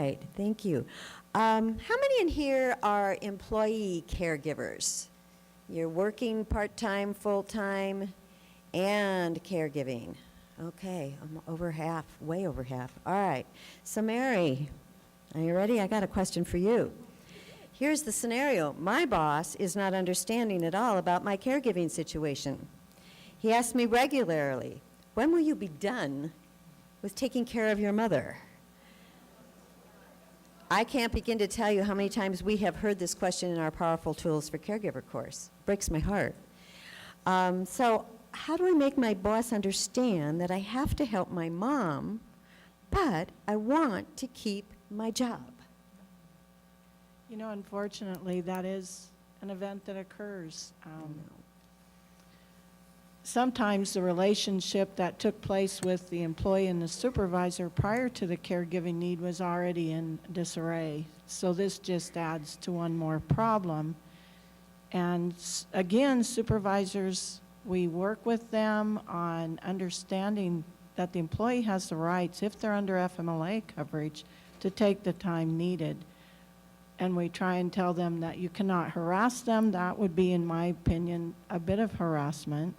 right, thank you. How many in here are employee caregivers? You're working part-time, full-time, and caregiving. Okay, I'm over half, way over half. All right, so Mary, are you ready? I got a question for you. Here's the scenario. My boss is not understanding at all about my caregiving situation. He asks me regularly, when will you be done with taking care of your mother? I can't begin to tell you how many times we have heard this question in our Powerful Tools for Caregiver course. Breaks my heart. So how do I make my boss understand that I have to help my mom, but I want to keep my job? You know, unfortunately, that is an event that occurs. Sometimes the relationship that took place with the employee and the supervisor prior to the caregiving need was already in disarray. So this just adds to one more problem. And again, supervisors, we work with them on understanding that the employee has the rights, if they're under FMLA coverage, to take the time needed. And we try and tell them that you cannot harass them. That would be, in my opinion, a bit of harassment.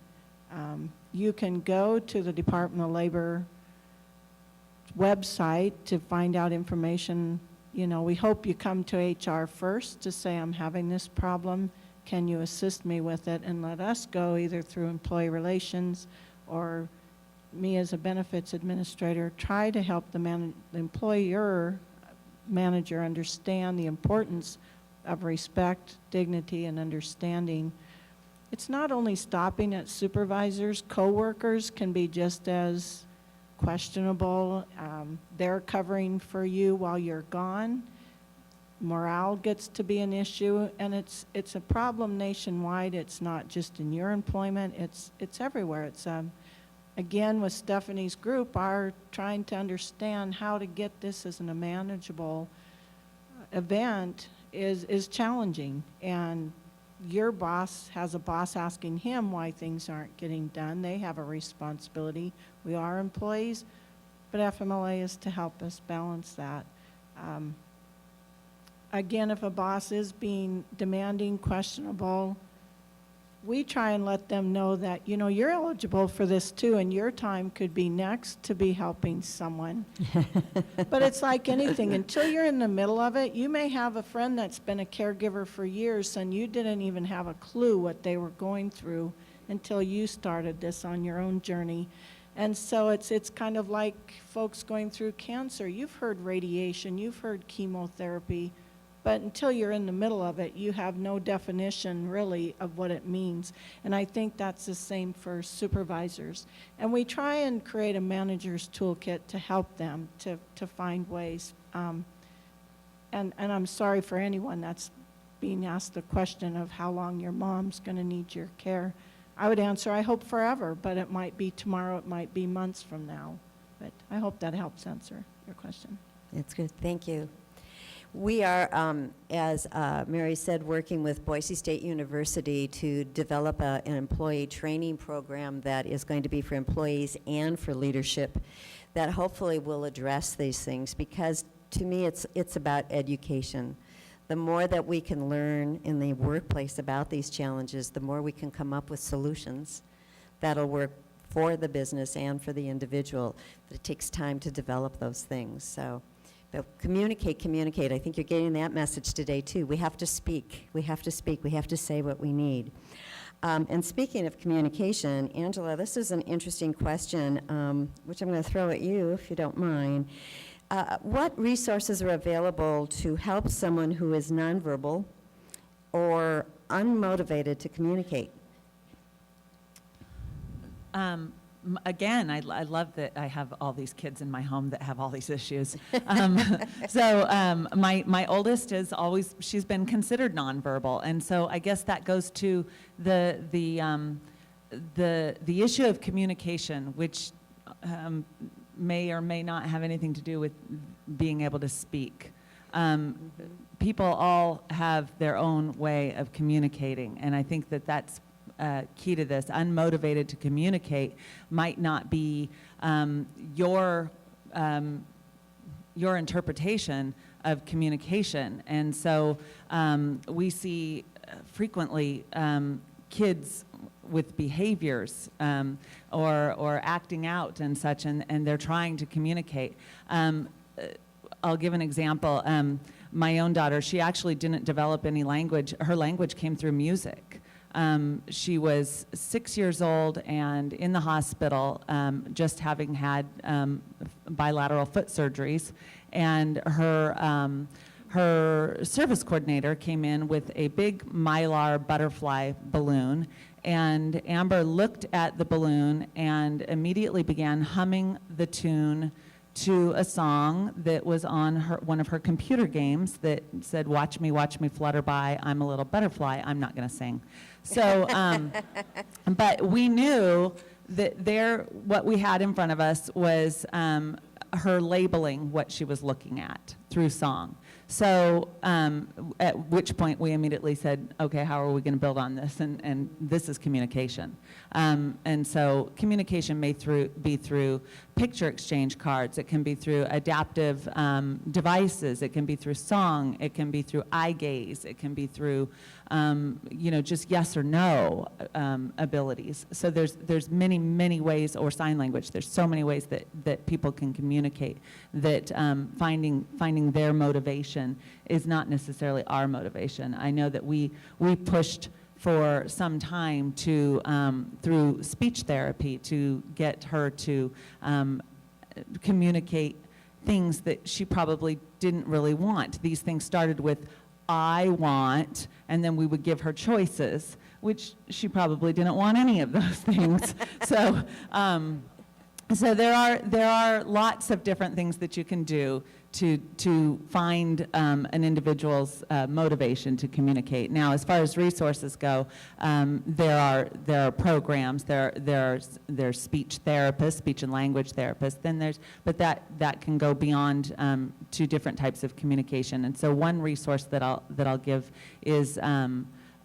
You can go to the Department of Labor website to find out information. You know, we hope you come to HR first to say, I'm having this problem. Can you assist me with it? And let us go either through employee relations or me as a benefits administrator, try to help the employer manager understand the importance of respect, dignity, and understanding. It's not only stopping at supervisors, coworkers can be just as questionable. They're covering for you while you're gone. Morale gets to be an issue, and it's a problem nationwide. It's not just in your employment, it's everywhere. It's again, with Stephanie's group, are trying to understand how to get this as a manageable event is challenging. And your boss has a boss asking him why things aren't getting done. They have a responsibility. We are employees, but FMLA is to help us balance that. Again, if a boss is being demanding, questionable, we try and let them know that, you know, you're eligible for this too, and your time could be next to be helping someone. But it's like anything, until you're in the middle of it, you may have a friend that's been a caregiver for years and you didn't even have a clue what they were going through until you started this on your own journey. And so it's kind of like folks going through cancer. You've heard radiation, you've heard chemotherapy, but until you're in the middle of it, you have no definition really of what it means. And I think that's the same for supervisors. And we try and create a manager's toolkit to help them to find ways. And I'm sorry for anyone that's being asked the question of how long your mom's going to need your care. I would answer, I hope forever, but it might be tomorrow, it might be months from now. But I hope that helps answer your question. That's good, thank you. We are, as Mary said, working with Boise State University to develop an employee training program that is going to be for employees and for leadership that hopefully will address these things, because to me it's about education. The more that we can learn in the workplace about these challenges, the more we can come up with solutions that'll work for the business and for the individual. But it takes time to develop those things. So. But communicate. I think you're getting that message today too. We have to speak. We have to speak. We have to say what we need. And speaking of communication, Angela, this is an interesting question, which I'm going to throw at you if you don't mind. What resources are available to help someone who is nonverbal or unmotivated to communicate? Again, I love that I have all these kids in my home that have all these issues. My oldest is always, she's been considered nonverbal, and so I guess that goes to the issue of communication, which may or may not have anything to do with being able to speak. People all have their own way of communicating, and I think that that's key to this. Unmotivated to communicate might not be your your interpretation of communication. And so we see frequently kids with behaviors or acting out and such, and they're trying to communicate. I'll give an example. My own daughter, she actually didn't develop any language. Her language came through music. She was 6 years old and in the hospital, just having had bilateral foot surgeries, and her service coordinator came in with a big Mylar butterfly balloon, and Amber looked at the balloon and immediately began humming the tune to a song that was on one of her computer games that said, watch me flutter by, I'm a little butterfly, I'm not gonna sing. So, but we knew that what we had in front of us was her labeling what she was looking at through song. So at which point we immediately said, okay, how are we going to build on this? And this is communication. And so communication may be through picture exchange cards. It can be through adaptive devices. It can be through song. It can be through eye gaze. It can be through, just yes or no abilities. So there's many, many ways, or sign language. There's so many ways that people can communicate, that finding their motivation is not necessarily our motivation. I know that we pushed for some time to, through speech therapy, to get her to communicate things that she probably didn't really want. These things started with, I want, and then we would give her choices, which she probably didn't want any of those things. So there are lots of different things that you can do to find an individual's motivation to communicate. Now, as far as resources go, there are programs. There's speech therapists, speech and language therapists. Then but that can go beyond to different types of communication. And so one resource that I'll give is for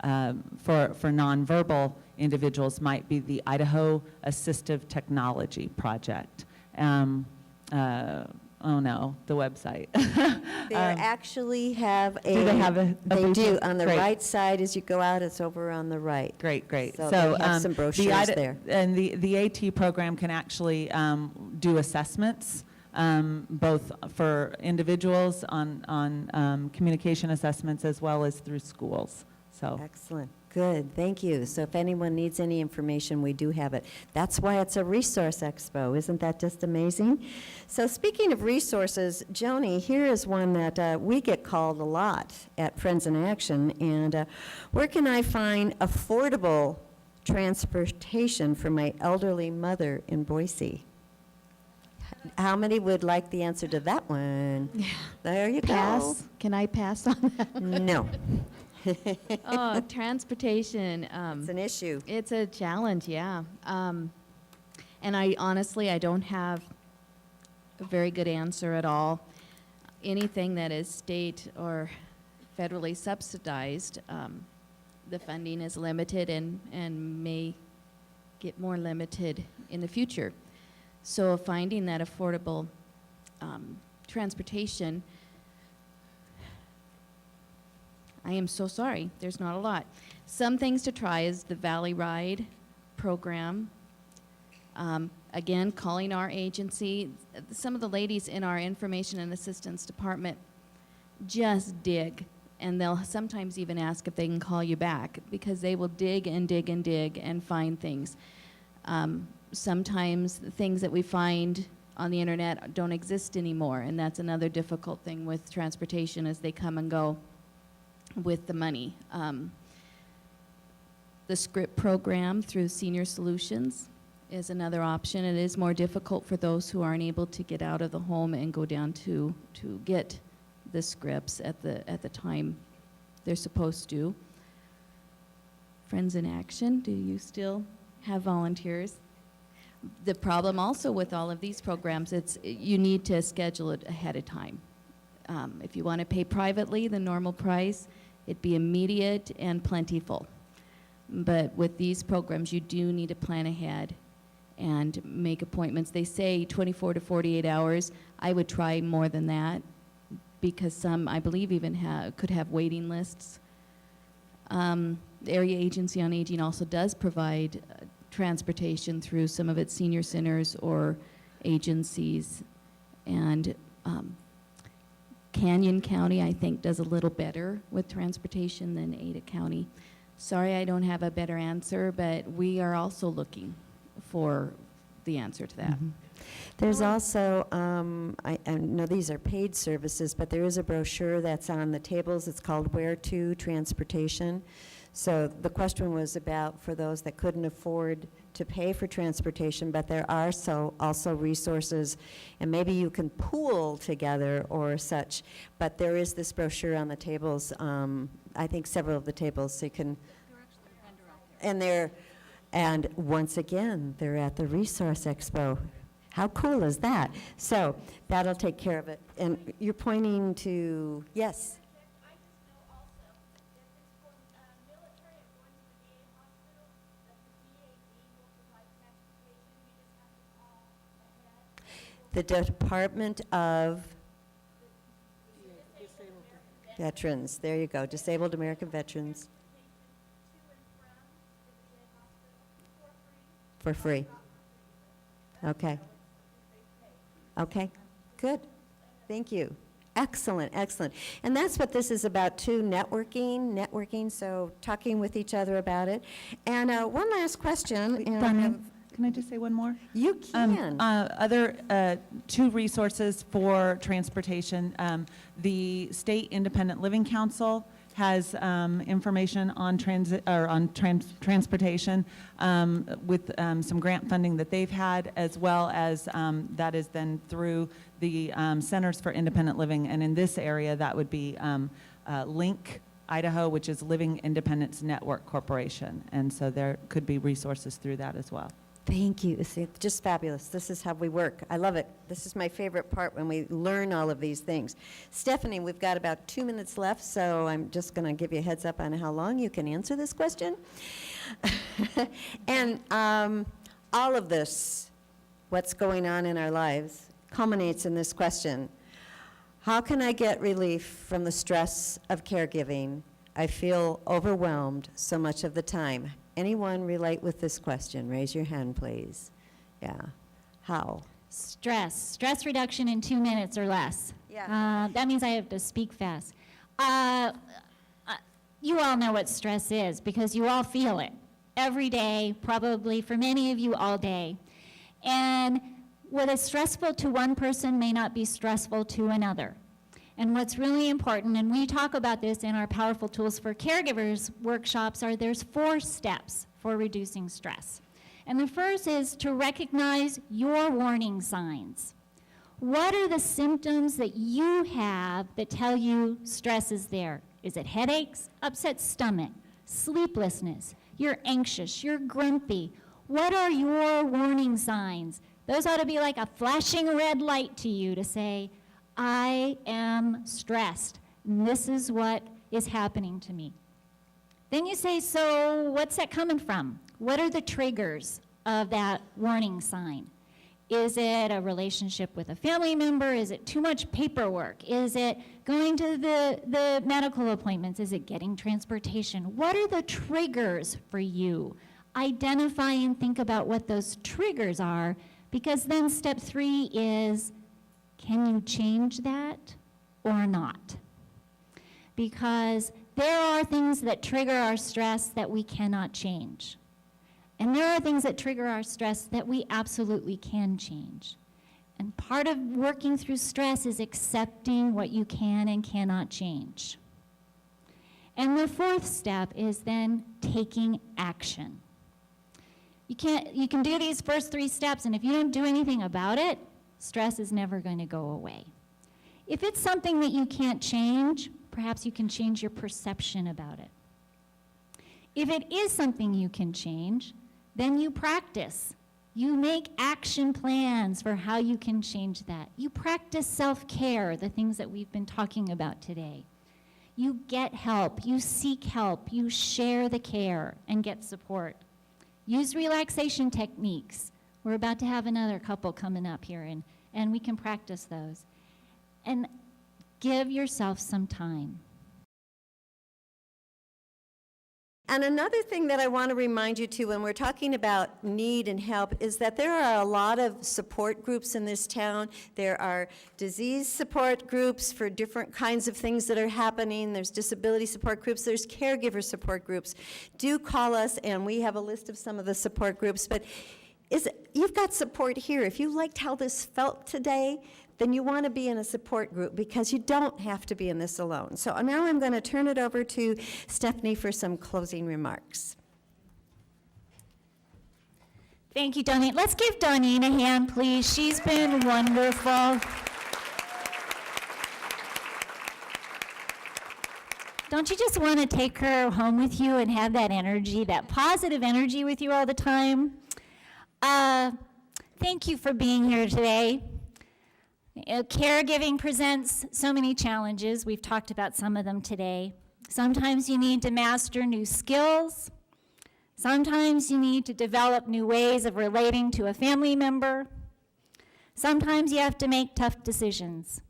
nonverbal individuals might be the Idaho Assistive Technology Project. Oh no, the website. They actually have a... Do they have a They booth? do. On the Great. right side, as you go out, it's over on the right. Great. So they have some brochures there. And the AT program can actually do assessments, both for individuals on communication assessments as well as through schools. So. Excellent. Good. Thank you. So if anyone needs any information, we do have it. That's why it's a resource expo. Isn't that just amazing? So speaking of resources, Joni, here is one that we get called a lot at Friends in Action. And where can I find affordable transportation for my elderly mother in Boise? How many would like the answer to that one? There you Pass. Can I pass on that? go. No. Oh, transportation. It's an issue. It's a challenge, yeah. And I honestly don't have a very good answer at all. Anything that is state or federally subsidized, the funding is limited and may get more limited in the future. So finding that affordable transportation, I am so sorry, there's not a lot. Some things to try is the Valley Ride program. Again, calling our agency. Some of the ladies in our information and assistance department just dig, and they'll sometimes even ask if they can call you back, because they will dig and dig and dig and find things. Sometimes the things that we find on the internet don't exist anymore, and that's another difficult thing with transportation, as they come and go with the money. The script program through Senior Solutions is another option. It is more difficult for those who aren't able to get out of the home and go down to get the scripts at the time they're supposed to. Friends in Action, do you still have volunteers? The problem also with all of these programs, you need to schedule it ahead of time. If you want to pay privately, the normal price, it'd be immediate and plentiful. But with these programs, you do need to plan ahead and make appointments. They say 24 to 48 hours. I would try more than that because some, I believe, even could have waiting lists. The Area Agency on Aging also does provide transportation through some of its senior centers or agencies. And Canyon County, I think, does a little better with transportation than Ada County. Sorry, I don't have a better answer, but we are also looking for the answer to that. There's also, I know these are paid services, but there is a brochure that's on the tables. It's called Where To Transportation. So the question was about for those that couldn't afford to pay for transportation, but there are also resources, and maybe you can pool together or such. But there is this brochure on the tables, I think several of the tables, so you can, and once again, they're at the Resource Expo. How cool is that? So that'll take care of it. And you're pointing to, yes? I just know also that if it's for military or going to the VA hospital, that the VA will provide transportation. You just have to call ahead. The Department of Veterans, there you go, Disabled American Veterans, To and from the VA hospital for free. Okay. Okay, good. Thank you. Excellent, excellent. And that's what this is about too, networking, so talking with each other about it. And one last question. and I Donna, have- can I just say one more? You can. Other two resources for transportation. The State Independent Living Council has information on transportation with some grant funding that they've had, as well as that is then through the Centers for Independent Living. And in this area, that would be Link, Idaho, which is Living Independence Network Corporation. And so there could be resources through that as well. Thank you. It's just fabulous. This is how we work. I love it. This is my favorite part when we learn all of these things. Stephanie, we've got about 2 minutes left, so I'm just going to give you a heads up on how long you can answer this question. And all of this, what's going on in our lives, culminates in this question. How can I get relief from the stress of caregiving? I feel overwhelmed so much of the time. Anyone relate with this question? Raise your hand, please. Yeah. How? Stress reduction in 2 minutes or less. Yeah. That means I have to speak fast. You all know what stress is because you all feel it every day, probably for many of you all day. And what is stressful to one person may not be stressful to another. And what's really important, and we talk about this in our Powerful Tools for Caregivers workshops, are there's 4 steps for reducing stress. And the first is to recognize your warning signs. What are the symptoms that you have that tell you stress is there? Is it headaches, upset stomach, sleeplessness? You're anxious, you're grumpy. What are your warning signs? Those ought to be like a flashing red light to you to say, I am stressed, and this is what is happening to me. Then you say, so what's that coming from? What are the triggers of that warning sign? Is it a relationship with a family member? Is it too much paperwork? Is it going to the medical appointments? Is it getting transportation? What are the triggers for you? Identify and think about what those triggers are, because then step 3 is, can you change that or not? Because there are things that trigger our stress that we cannot change. And there are things that trigger our stress that we absolutely can change. And part of working through stress is accepting what you can and cannot change. And the 4th step is then taking action. You can do these first 3 steps, and if you don't do anything about it, stress is never going to go away. If it's something that you can't change, perhaps you can change your perception about it. If it is something you can change, then you practice. You make action plans for how you can change that. You practice self-care, the things that we've been talking about today. You get help, you seek help, you share the care and get support. Use relaxation techniques We're about to have another couple coming up here, and we can practice those. And give yourself some time. And another thing that I want to remind you too, when we're talking about need and help, is that there are a lot of support groups in this town. There are disease support groups for different kinds of things that are happening. There's disability support groups. There's caregiver support groups. Do call us, and we have a list of some of the support groups. But you've got support here. If you liked how this felt today, then you want to be in a support group, because you don't have to be in this alone. So now I'm going to turn it over to Stephanie for some closing remarks. Thank you, Donnie. Let's give Donnie a hand, please. She's been wonderful. Don't you just want to take her home with you and have that energy, that positive energy with you all the time? Thank you for being here today. Caregiving presents so many challenges. We've talked about some of them today. Sometimes you need to master new skills. Sometimes you need to develop new ways of relating to a family member. Sometimes you have to make tough decisions.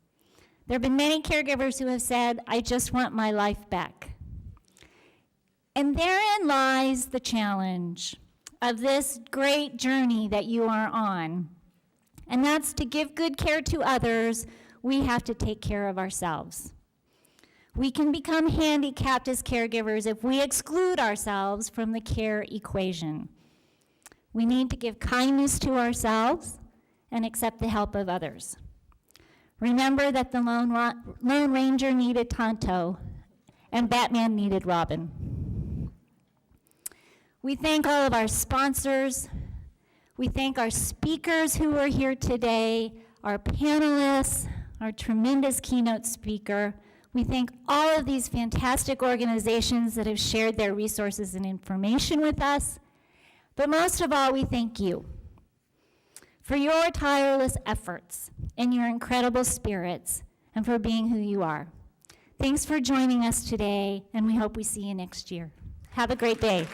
There have been many caregivers who have said, I just want my life back. And therein lies the challenge of this great journey that you are on. And that's to give good care to others, we have to take care of ourselves. We can become handicapped as caregivers if we exclude ourselves from the care equation. We need to give kindness to ourselves and accept the help of others. Remember that the Lone Ranger needed Tonto and Batman needed Robin. We thank all of our sponsors. We thank our speakers who are here today, our panelists, our tremendous keynote speaker. We thank all of these fantastic organizations that have shared their resources and information with us. But most of all, we thank you for your tireless efforts and your incredible spirits, and for being who you are. Thanks for joining us today, and we hope we see you next year. Have a great day.